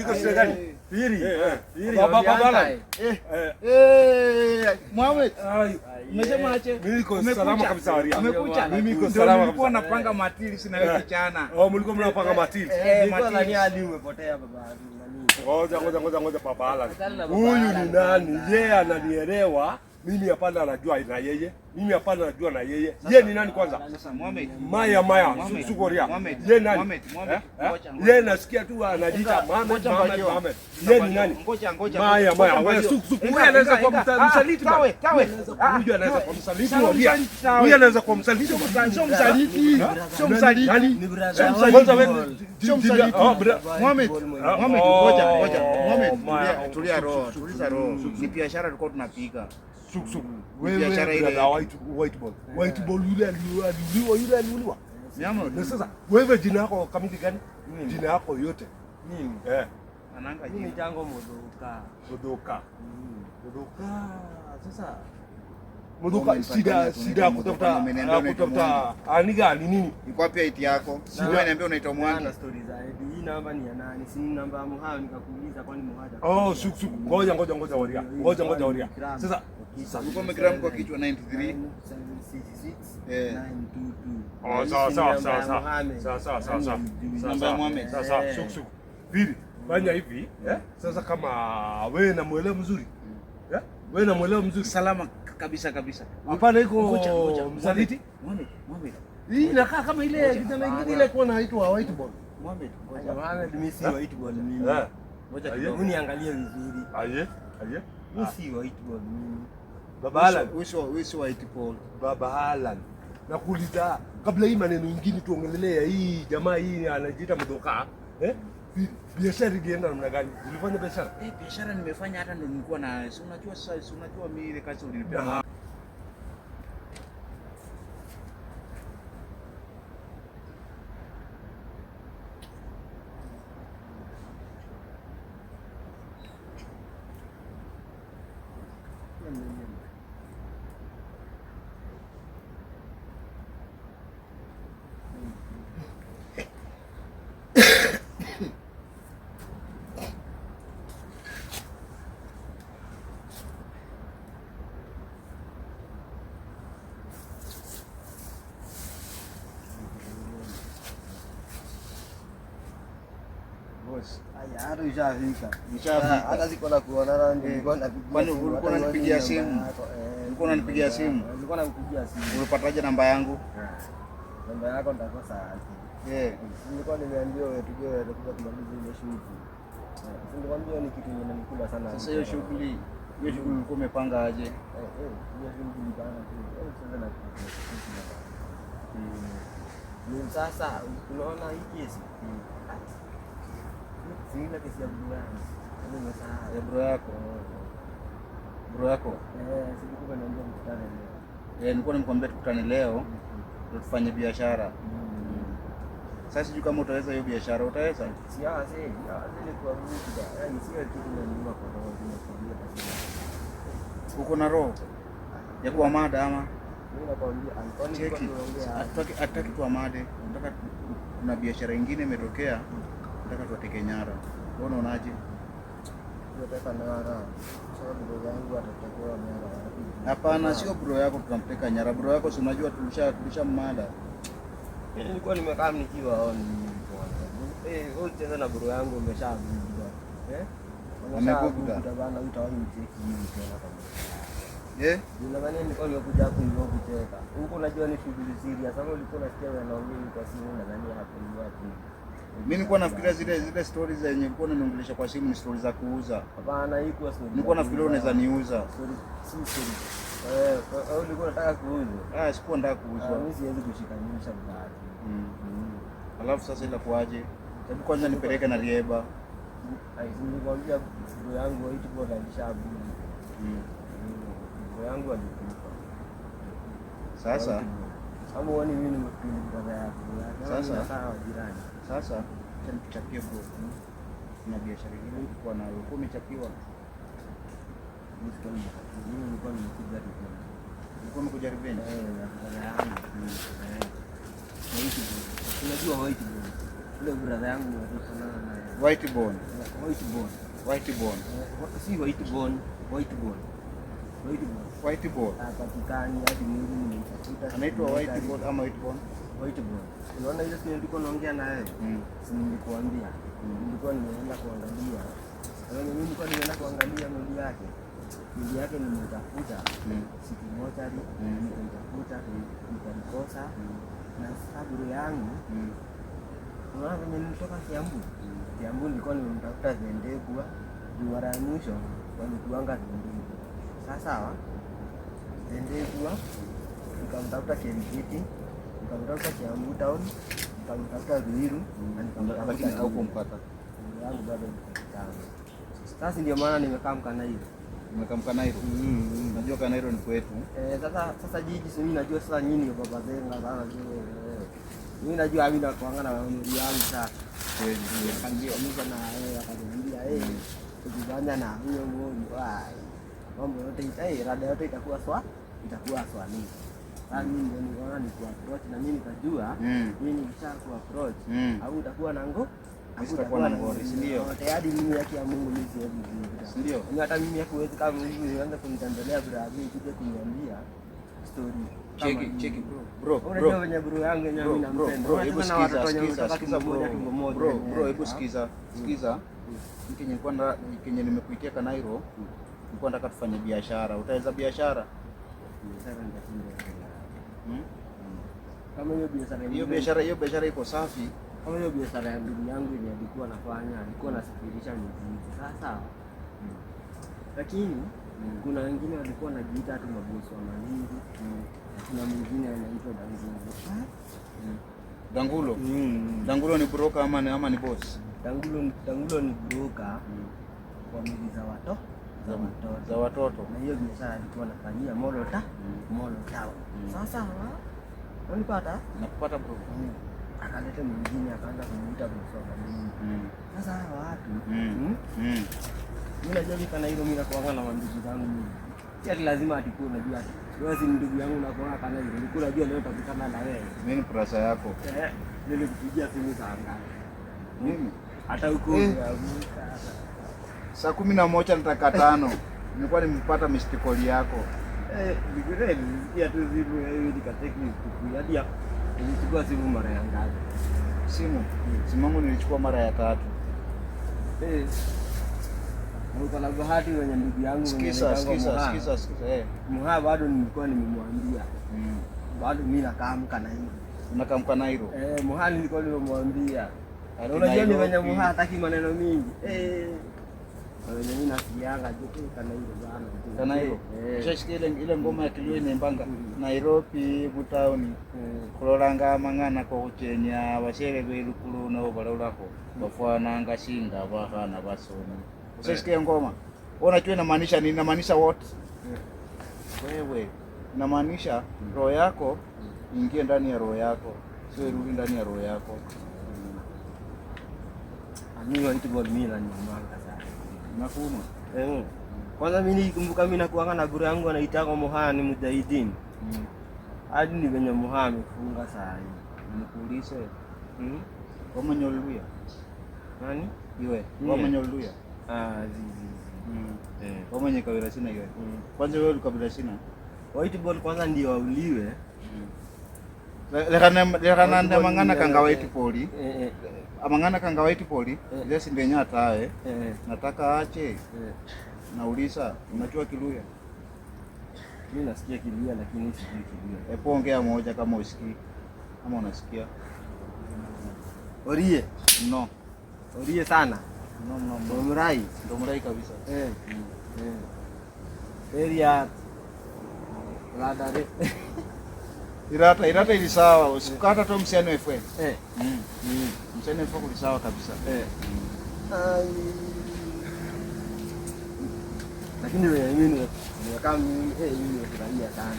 iko shida gani? Hili. Baba. Mohamed. Umesema aje? Mimi niko salama kabisa waria. Umekucha? Mimi niko salama kabisa. Nilikuwa napanga matili sina wewe kichana. Mlikuwa mnapanga matili. Matili hadi umepotea baba. Ngoja baba Alan. Huyu ni nani? Yeye ananielewa. Mimi hapana anajua na yeye. Mimi hapana anajua na yeye. Yeye ni nani kwanza? Mohamed. Maya. Sukoria. Yeye nani? Yeye nasikia tu anajiita Mohamed. Yeye ni nani? Ngoja. Maya. Wewe suku. Huyu anaweza kuwa msaliti. Tawe. Huyu anaweza kuwa msaliti. Huyu anaweza kuwa msaliti. Sio msaliti. Sio msaliti. Ni brother. Sio msaliti. Mohamed. Ngoja. Mohamed. Tulia roho. Tuliza roho. Ni biashara tulikuwa tunapiga. Suku. Wewe white ball yule aliuliwa. Na sasa wewe jina yako kamili gani? Jina yako yote. Mimi. Ananga jina jango Modoka. Modoka. Sasa Modoka shida kutafuta aniga ni nini? Iko wapi IT yako? Si wewe niambia unaitwa Mwangi. Na stories za ID. Hii namba ni ya nani? Si namba ya Muhammad nikakuuliza kwani Muhammad. Oh, suku. Ngoja waria. Sasa uko umegram kwa kichwa 93 sawa. Namba ya Mohamed. Sasa suku. Vili. Fanya hivi, Sasa kama wewe na muelewa mzuri. Wewe na muelewa mzuri. Salama kabisa. Hapana iko msaliti. Mohamed. Hii inakaa kama ile kijana ingine ile kwa inaitwa white ball. Mohamed mimi si white ball mimi. Ngoja kidogo niangalie vizuri. Aye. Mimi si white ball mimi. Baba Alan. Wewe white ball. Baba Alan. Nakuuliza kabla hii maneno mengine tuongelelea hii jamaa hii anajiita Modoka. Biashara ilienda namna gani? Ulifanya biashara? Biashara nimefanya hata ndo nilikuwa na unajua mimi ile kazi ulinipea. Hata ishafika. Hata siko na kuonana nilikuwa napigia. Kwani ulikuwa unanipigia simu? Ulikuwa unanipigia simu? Nilikuwa nakupigia simu. Ulipataje namba yangu? Namba yako nitakosa aje. Nilikuwa nimeambiwa tuje kumaliza ile shughuli. Nilikwambia ni kitu inanikula sana. Sasa hiyo shughuli ulikuwa umepanga aje? Hiyo shughuli bana tu. Sasa na ni sasa unaona hii kesi. Sina kesi ya bro yangu. Ya bro yako. Sikuwa naambia mkutane leo. Nilikuwa nimekwambia tukutane leo ndio tufanye biashara. Sasa sijui kama utaweza hiyo biashara, utaweza? Siasa ni kwa muda. Yaani sio kitu ninanunua kwa roho zinakwambia basi. Uko na roho ya kuwa mada ama? Mimi nakwambia Antoni hataki kuwa mada. Nataka kuna biashara nyingine imetokea. Nataka tuwateke nyara. Wewe unaonaje? Tunataka nyara. Sababu bro yangu atatekewa nyara. Hapana, sio bro yako tunampeka nyara. Bro yako si unajua tulisha mmada. Mimi nilikuwa nimekaa nikiwa on. Wewe tena na bro yangu umeshabuda. Amekubuda bana utawahi mcheki hivi tena kama. Ndio maana nilikuwa nimekuja hapo ndio kucheka. Huko unajua ni shughuli serious. Sasa ulikuwa unasikia wanaongea kwa simu nadhani hapo ni wapi. Mimi nilikuwa nafikiria zile stories zenye nilikuwa ninaongelesha kwa simu ni stories za kuuza. Hapana, hii kwa story. Nilikuwa nafikiria unaweza niuza. Si story. Ulikuwa unataka kuuza? Sikuwa nataka kuuza. Mimi siwezi kushikanisha mtaani. Alafu sasa itakuaje? Hebu kwanza nipeleke na Rieba. Nilikwambia bro yangu hicho kwa alishabu. Bro yangu alikufa. Sasa kama wani mimi nimekuja yako. Sasa sawa jirani. Sasa acha nikuchapie bro. Kuna biashara nyingine ilikuwa nayo. Uko umechapiwa? Mimi nilikuwa nimekuja revenge. Ulikuwa umekuja revenge? Unajua white bro. Ule brother yangu anafanana na White bone. Si white bone. Hapatikani hadi mwili nimetafuta. Anaitwa white bone ama white bone? White bone. Unaona ile siku nilikuwa naongea na yeye? Si nilikuambia. Nilikuwa nimeenda kuangalia. Mimi nilikuwa nimeenda kuangalia mwili yake. Mwili yake nimetafuta. Siku moja nilitafuta, nikamkosa. Na sababu yangu unaona kama nilitoka Kiambu nilikuwa nimemtafuta Zendegwa. Mara ya mwisho walikuanga Zendegwa. Sasa Zendegwa nikamtafuta Kerikiti, nikamtafuta Kiambu town, nikamtafuta Ruiru na nikamtafuta, lakini haukumpata. Yangu bado nimepatikana. Sasa ndio maana nimekaa Mkanairo. Nimekaa Mkanairo. Najua Kanairo ni kwetu. Sasa jiji si mimi najua sasa nyinyi kwa baba zenga sana mimi najua mimi nakuanga na umri wangu sasa. Kanjia mimi na yeye akaniambia tukifanya na huyo mmoja mambo yote rada yote itakuwa swali. Sasa mimi ndio niona ni ku approach na mimi nitajua mimi nikisha ku approach au utakuwa na utakuwa na ngori, si ndio? Tayari mimi yake ya Mungu mimi siwezi kuvuta. Si ndio? Ni hata mimi hakuwezi kama Mungu nianze kunitembelea brother kuje kuniambia story. Cheki bro. Unajua wenye bro yangu yenyewe mimi nampenda. Bro, hebu sikiza bro. Hebu sikiza. Kenye nimekuitia Kanairo, nilikuwa nataka tufanye biashara. Utaweza biashara? Kama hiyo biashara iko safi. Kama hiyo biashara ya ndugu yangu yenye alikuwa anafanya, alikuwa anasafirisha mizigo. Sasa lakini kuna wengine walikuwa wanajiita tu mabosi wa Malindi. Kuna mwingine anaitwa Dangulo. Dangulo ni broker ama ni boss? Dangulo ni broker kwa mili za watoto. Na hiyo biashara alikuwa anafanyia Molo Town. Sasa unanipata? Nakupata bro. Akaleta mwingine akaanza kumuita bosi wa Malindi. Sasa hawa watu mimi najua kana hilo mimi nakuanga na mandugu zangu mimi. Si lazima atakuwa unajua ati wewe si ndugu yangu nakuanga kana hilo. Nilikuwa najua leo tutakutana na wewe. Mimi ni prasa yako. Nilikupigia simu saa ngapi? Mimi hata huko saa 11 nataka 5. Nilikuwa nimepata missed call yako. Nigureni pia tu zibu hivi nikateki siku hadi hapo. Nilichukua simu mara ya ngapi? Simu yangu nilichukua mara ya 3. Kuna bahati wenye ndugu yangu sikiza. Muha bado nilikuwa nimemwambia. Bado mimi nakaa Mkanairo. Unakaa Mkanairo? Muha nilikuwa nimemwambia. Unajua ni wenye Muha hataki maneno mingi. Wenye mimi nasikianga tu Kanairo bana. Kanairo. Shashika ile ngoma ya Kilio inembanga Nairobi mutaoni. Kuloranga mangana ko Kenya bashere belukulu na obalolako. Bafwana ngashinga bahana basoni. Usisikie ngoma. Unajua inamaanisha nini? Inamaanisha what? Wewe inamaanisha roho yako ingie ndani ya roho yako, sio irudi ndani ya roho yako. Mimi White Ball mimi na nyamanga sana. Nakuma. Kwanza mimi nikumbuka mimi nakuanga na bure yangu anaitaka Moha ni Mujahidin. Hadi ni venye Moha amefunga saa hii. Nikuulize. Kama nyoluya. Nani? Iwe. Kama nyoluya. Kama nye kabila sina iwe. Kwanza wewe kabila sina. White Ball kwanza ndio wauliwe. Lekana nda mangana kanga White Ball. Amangana kanga White Ball. Ile si ndenya atae. Nataka ache. Nauliza, unajua Kiluya? Mimi nasikia Kiluya lakini sijui Kiluya. Hebu ongea moja kama usikii. Kama unasikia. Orie? No. Orie sana. No. Ndo mrai kabisa. Area radare. Irata ili sawa. Usikata tu msiano FW. Msiano FW ni sawa kabisa. Lakini wewe mimi kama mimi nimefurahia sana.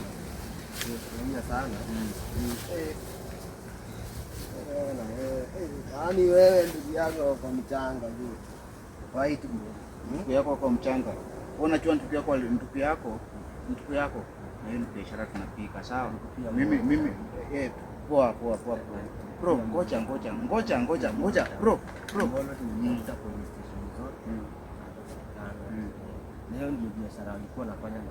Yaani wewe ndugu yako kwa mchanga juu. White Ball. Ndugu yako kwa mchanga. Unajua ndugu yako na hiyo biashara tunapika, sawa? Mimi Poa. Bro, ngoja. Bro. Leo ndio biashara walikuwa nafanya na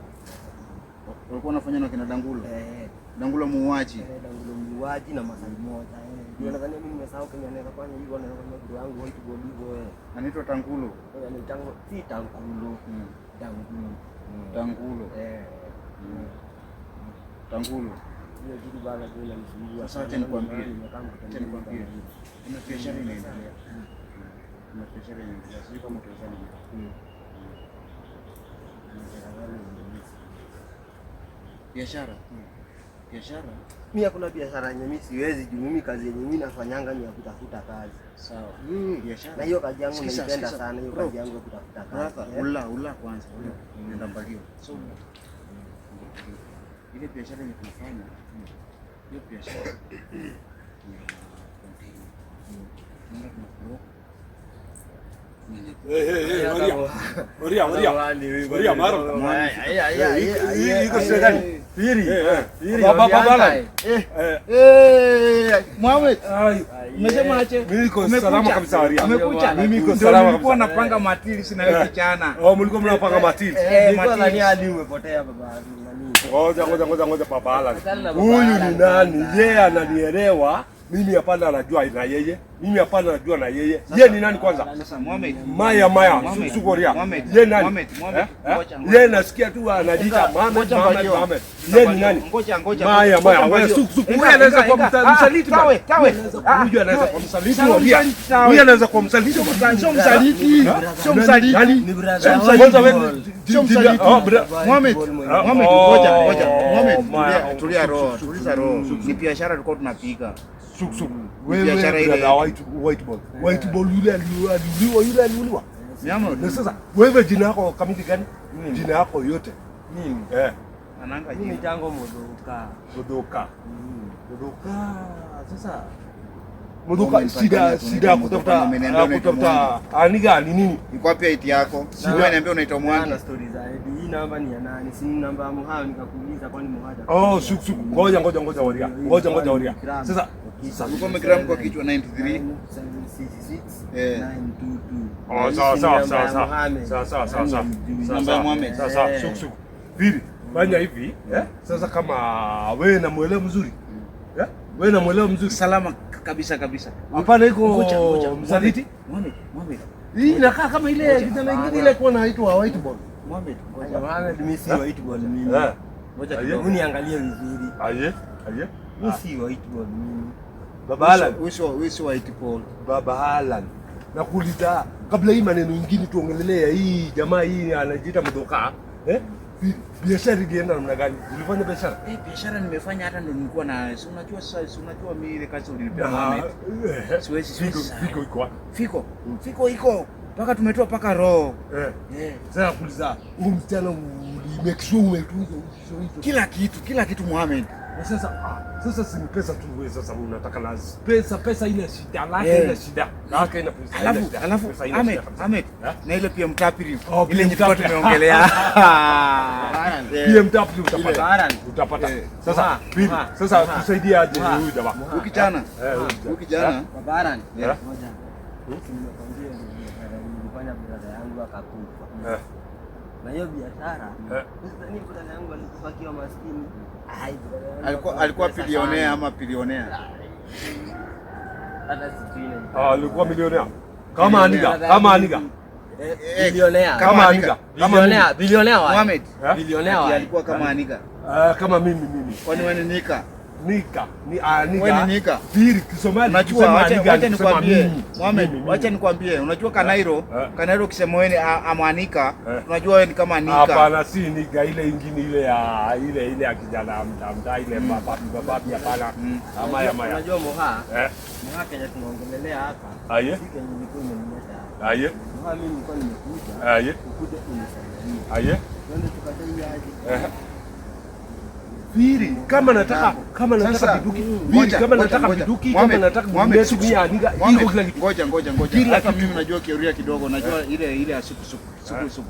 Walikuwa wanafanya na kina Dangulo. Dangulo muuaji. Dangulo muuaji na Masai moja. Ndio nadhani mimi nimesahau Kenya anaweza fanya hivyo, anaweza fanya kitu yangu white ball hivyo Anaitwa Tangulo. Ni tango si Tangulo. Dangulo. Tangulo. Hiyo kitu bana ndio inanisumbua. Sasa acha nikwambie. Kuna biashara inaendelea. Sio kama tunasema. Biashara. Mimi hakuna biashara yenye mimi siwezi juu mimi kazi yenye mimi nafanyanga ni ya kutafuta kazi. Sawa. Biashara. Na hiyo kazi yangu naipenda sana, hiyo kazi yangu ya kutafuta kazi. Ula kwanza. Nenda mbali. So ile biashara yenye tunafanya. Hiyo biashara. Waria maro. Iko serikali. Piri. Mohamed. Umesema aje? Mimi niko salama kabisa Waria. Umekucha. Mimi niko salama kabisa. Nilikuwa napanga matili sina wewe kijana. Mlikuwa mnapanga matili. Nilikuwa nani hadi umepotea baba nani? Ngoja baba Alan. Huyu ni nani? Yeye ananielewa. Mimi hapana najua na yeye. Mimi hapana najua na yeye. Yeye ni nani kwanza? Sasa Mohamed. Maya Sugoria. Yeye nani? Yeye nasikia tu anajiita Mohamed. Yeye ni nani? Ngoja. Maya. Wewe huyu anaweza kuwa msaliti. Huyu anaweza kuwa msaliti. Huyu anaweza kuwa msaliti. Sio msaliti. Ni brother. Mohamed, ngoja. Mohamed, tulia roho. Ni biashara tulikuwa tunapiga. Biashara ile white ball yule aliuliwa. Na sasa wewe jina yako kamili gani? Jina yako yote. Mimi. Ananga Mimi tango Modoka. Sasa Modoka sida kutafuta aniga ni nini? Iko wapi IT yako? Sio niambia unaitwa Mwangi. Na stories za hii namba ni ya nani? Si namba ya Muhammad nikakuuliza kwani Muhammad. Ngoja Waria. Sasa ulikuwa umegram kwa kichwa 93 sawa. Namba ya Muhammad. Sasa Vili fanya hivi sasa kama wewe namuelewa mzuri. Wewe namuelewa mzuri salama kabisa. Hapana iko msaliti. Mohamed. Hii inakaa kama ile kijana ingine ile kwa inaitwa white ball. Mohamed mimi si white ball mimi. Ngoja kidogo niangalie vizuri. Aye. Mimi si white ball mimi. Baba Alan. Wewe white ball. Baba Alan. Nakuuliza kabla hii maneno mengine tuongelelea hii jamaa hii anajiita Modoka. Biashara ilienda namna gani? Ulifanya biashara? Biashara nimefanya hata ndo nilikuwa na unajua mimi ile kazi ulinipea Mohamed. Siwezi. Fiko iko wapi? Fiko iko. Paka tumetoa paka roho. Sasa nakuuliza, huyu msichana make sure umetunza kila kitu Mohamed. Sasa si pesa tu wewe sasa unataka na pesa ile shida lake ile shida. Lake ina pesa. Alafu Ahmed na ile pia mtapiri ile nyingine tumeongelea. Pia mtapiri utapata. Sasa tusaidie aje huyu jamaa. Ukijana. Baba Alan. Moja. Nimekwambia nilifanya biashara yangu akakufa. Na hiyo biashara sasa ni brother yangu alikufa akiwa maskini. Alikuwa bilionea ama bilionea? Hata sijui. Alikuwa milionea. Kama aniga. Bilionea wa Mohamed. Bilionea wa alikuwa kama aniga. Kama mimi. Kwani wewe ni nika? Wewe ni nika. Pili Kisomali. Unajua acha nikwambie Mohamed, acha nikwambie. Unajua Kanairo ukisema wewe amwanika, unajua wewe ni kama nika. Hapana, si nika ile nyingine ile ya kijana mtaa ile bababi hapana. Ama. Unajua Moha Kenya tunaongelelea hapa. Aye. Kenya nilikuwa nimenyesha. Moha mimi nilikuwa nimekuja. Ukuja kunisaidia. Twende tukadai aje. Viri kama nataka biduki kama nataka mimi aniga iko kila kitu. Ngoja. Hata mimi najua kioria kidogo, najua ile suku.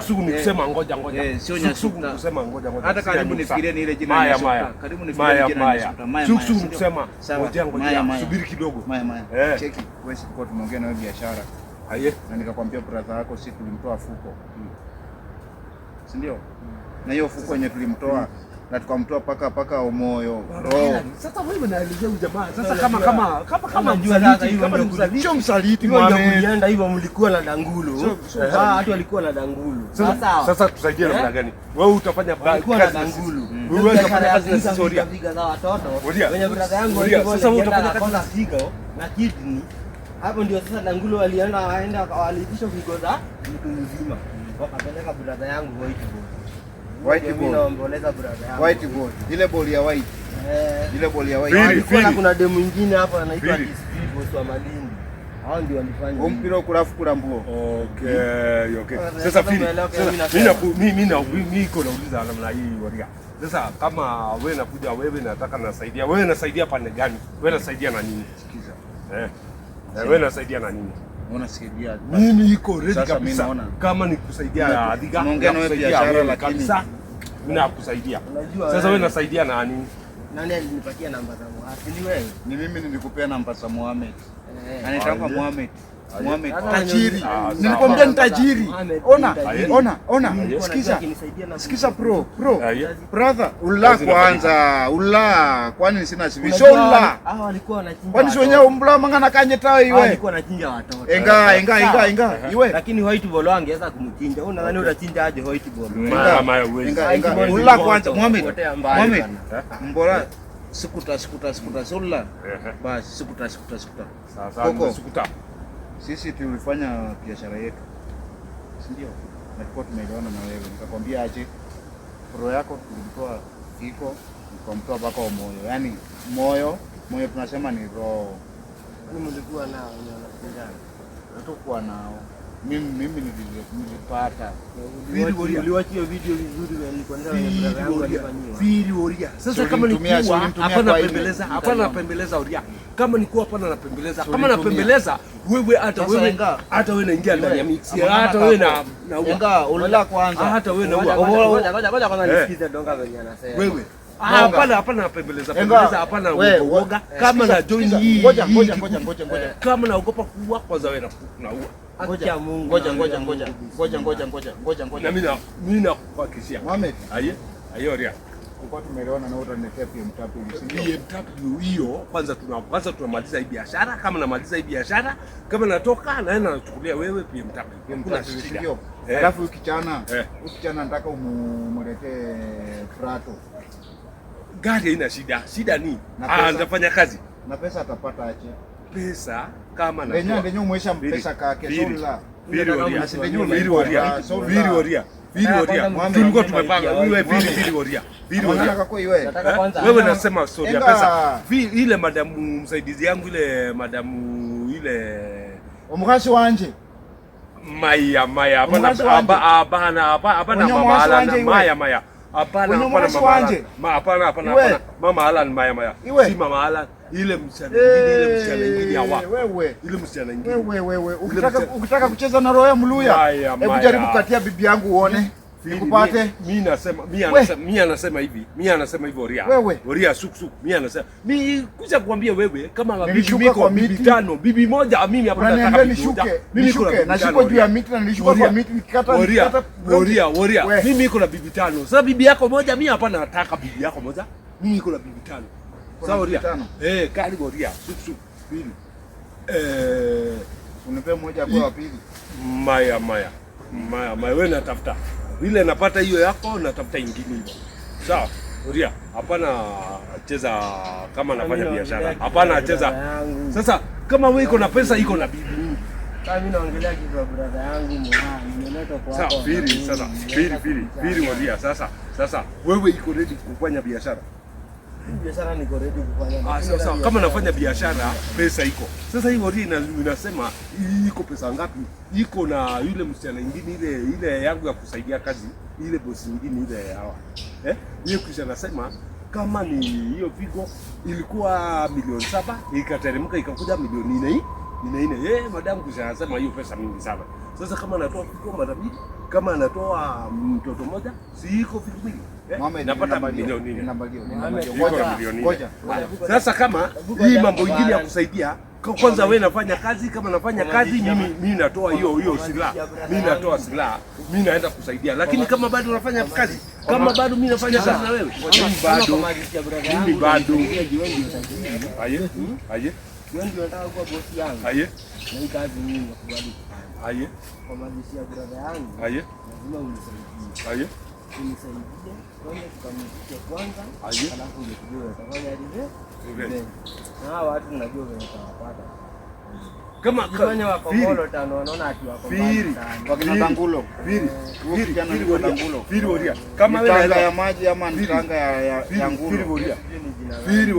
Suku ni kusema ngoja. Sio Nyasukta. Kusema ngoja. Hata karibu nifikirie ni ile jina Nyasukta. Karibu nifikirie jina Nyasukta. Suku ni kusema ngoja. Subiri kidogo. Maya. Cheki, wewe sikuwa tumeongea na wewe biashara. Aye. Na nikakwambia brother yako sisi tulimtoa fuko. Si ndio? Na hiyo fuko yenye tulimtoa na tukamtoa paka Omoyo. Sasa wewe unaelezea jamaa. Sasa kama sio msaliti mwana. Hivyo mlikuwa na Dangulu. Watu walikuwa na Dangulu. Sasa tusaidie namna gani? Wewe utafanya kazi na Dangulu. Wewe utafanya kazi na historia. Za watoto. Wenye brother yangu sasa wewe utafanya kazi na figo na kidney. Hapo ndio sasa Dangulu waenda walitisha figo za mtu mzima. Wakapeleka brother yangu White ball. Ile ball ya white. Ile ball ya white. Kuna demu mwingine hapa anaitwa Boss wa Malindi. Hao ndio walifanya. Mpira ukulafu kula mbuo. Okay. Sasa mimi niko nauliza namna hii Waria. Sasa kama wewe nakuja wewe nataka nasaidia. Wewe nasaidia pande gani? Wewe nasaidia na nini? Sikiza. Wewe nasaidia na nini? Unasaidia. Mimi iko ready kabisa. Kama nikusaidia Adhiga. Tunaongea na wewe biashara lakini mimi nakusaidia. Sasa wewe nasaidia na nini? Nani alinipatia namba za Mohamed? Ni wewe? Ni mimi nilikupa namba za Mohamed. Anaitwa Mohamed. Tajiri. Nilikwambia ni tajiri. Ona. Sikiza bro. Brother, ula kwani sina sivisho ula. Walikuwa wanachinja. Kwani si wenyewe umbla mangana kanye tawe iwe. Walikuwa wanachinja watoto. Enga iwe. Lakini white ball angeweza kumchinja. Unadhani utachinja aje white ball? Enga. Ula kwanza Mohamed. Mbora sikuta sola. Basi sikuta. Sasa sisi tulifanya biashara yetu. Si ndio? Na tulikuwa tumeelewana na wewe. Nikakwambia aje pro yako tulitoa fiko, tukamtoa mpaka Omoyo. Yaani moyo tunasema ni roho. Kwani mlikuwa nao wanapingana? Hatukuwa nao. Mimi nilipata. Uliwachia video vizuri nilikuwa ndio Oria. Sasa kama nilikuwa hapana pembeleza Oria. Kama nilikuwa hapana napembeleza. Kama napembeleza wewe hata wewe naingia ndani ya mix. Hata wewe na Enga ula kwanza. Hata wewe na ngoja kwanza nisikize donga venye anasema. Wewe hapana napembeleza hapana uoga. Kama na join hii ngoja. Kama naogopa kuua kwanza wewe naua. Acha Mungu. Ngoja. Na mimi nakuhakikishia. Mohamed. Aye Oria. Kwa tumeelewana na utaniletea PMW. PMW hiyo kwanza tunamaliza hii biashara. Kama namaliza hii biashara, kama natoka naenda nachukulia wewe PMW. Alafu ukichana nataka umletee Prato. Gari haina shida. Shida ni nitafanya kazi. Na pesa atapata aje? Pesa kama na ndenyo umesha mpesa kake sola. Viri Oria. Tulikuwa tumepanga wewe Viri Oria. Wewe nasema story ya pesa. Ile madamu msaidizi yangu ile madamu ile omukasi wanje. Maya hapana mama Alan Maya. Hapana mama Alan Maya. Si mama Alan ile msichana ingine hawa. Ile msichana ingine. Wewe ukitaka kucheza na roho ya Mluya, hebu jaribu katia bibi yangu uone. Nikupate. Mimi anasema hivi Oria. Oria suku. Mimi kuja kuambia wewe kama bibi tano, bibi moja mimi hapa nataka nishuke. Nashuka juu ya miti na nilishuka kwa miti nikikata. Oria. Mimi niko na bibi tano. Sasa bibi yako moja mimi hapa nataka bibi yako moja. Mimi niko na bibi tano. Sawa Oria. Karibu Oria. Suku. Pili. Unipe moja kwa pili. Maya wewe natafuta. Vile napata hiyo yako natafuta ingine hiyo. Sawa? Oria, hapana cheza kama nafanya biashara. Hapana cheza. Sasa kama wewe iko na pesa iko na bibi. Kama mimi naongelea kitu ya brother yangu nimeleta kwa hapo. Sasa Pili Oria. Sasa wewe iko ready kufanya biashara? Biashara niko ready kufanya. Sasa kama nafanya biashara pesa iko. Sasa hii Oria inasema iko pesa ngapi? Iko na yule msichana mwingine ile yangu ya kusaidia kazi, ile bosi mwingine ile hawa. Hiyo kisha anasema kama ni hiyo Vigo ilikuwa milioni 7 ikateremka ikakuja milioni Madamu kusema hiyo pesa mingi sana. Sasa kama anatoa fiko mara mbili, kama anatoa mtoto mmoja, si iko fiko mbili. Napata milioni nne. Sasa kama hii mambo ingine ya kusaidia, kwanza wewe nafanya kazi, kama nafanya kazi mimi natoa hiyo silaha. Mimi natoa silaha, mimi naenda kusaidia. Lakini kama bado unafanya kazi, kama bado mimi nafanya kazi na wewe, mimi bado. Aye. Wewe ndio unataka kuwa bosi yangu. Aye. Na hii kazi mimi nakubali. Aye. Kwa mazishi ya brother yangu. Aye. Lazima unisaidie. Aye. Unisaidie. Twende tukamshike kwanza. Aye. Alafu ndio tujue utafanya aje. Okay. Na hawa watu tunajua vile tutawapata. Kama kufanya wako Molo tano wanaona ati wako mbali sana. Wakina Bangulo. Firi Woria. Kama wewe tanga ya maji ama tanga ya ngulo. Firi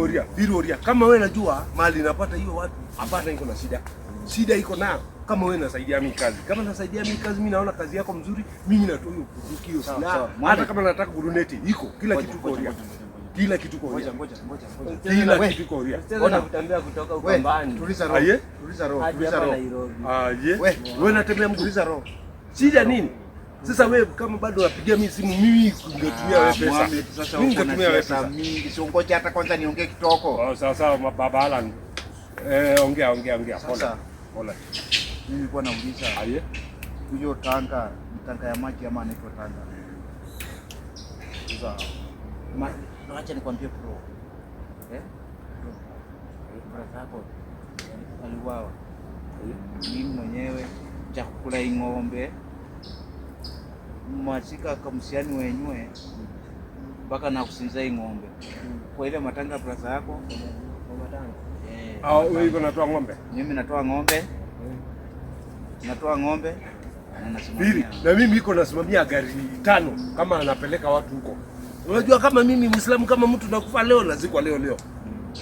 Woria. Kama wewe unajua mali napata hiyo watu, hapana iko na shida. Shida iko na kama wewe unasaidia mimi kazi. Kama nasaidia mimi kazi, mimi naona kazi yako mzuri, mimi natoa hiyo kukio sana. Hata kama nataka guruneti, iko kila kitu kwa Woria. Kila kitu kwa Woria. Kila kitu kwa Woria. Ona kutembea kutoka ukambani. Tuliza roho. Aye. Tuliza roho. Aye. Wewe unatembea mguliza roho. Shida nini? Sasa wewe kama bado unapigia mimi simu, mimi ningetumia wewe pesa. Mimi ningetumia wewe pesa mingi. Sio ngoja hata kwanza niongee kitoko. Sawa baba Alan. Ongea. Sasa Pole. Mimi nilikuwa nauliza. Aye. Hiyo tanga ya maji ama anaitwa tanga. Sasa acha nikwambie bro. Brother yako aliuawa. Mimi mwenyewe chakula ing'ombe mwachika kamsiani wenyewe mpaka na kusinza ing'ombe kwa ile matanga brother yako kwa matanga. Wewe uko natoa ng'ombe? Mimi natoa ng'ombe. Na nasimamia. Na mimi iko nasimamia gari 5 kama anapeleka watu huko. Unajua kama mimi Muislamu, kama mtu nakufa leo nazikwa leo.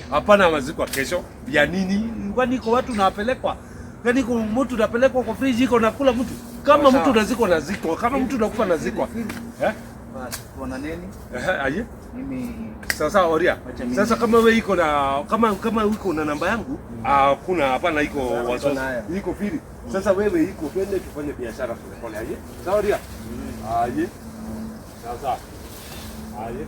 Hapana mazikwa kesho. Ya nini? Kwani iko watu nawapelekwa. Yaani iko mtu napelekwa kwa friji iko nakula mtu. Kama mtu unazikwa nazikwa. Kama mtu nakufa nazikwa. Basi kuna nini? Aje? Mimi sasa Woria. Sasa kama wewe iko na kama uko na namba yangu, kuna hapana iko wazo. Iko Firi. Sasa wewe iko twende tufanye biashara pole. Aje? Sawa Woria? Aje? Sasa. Aje?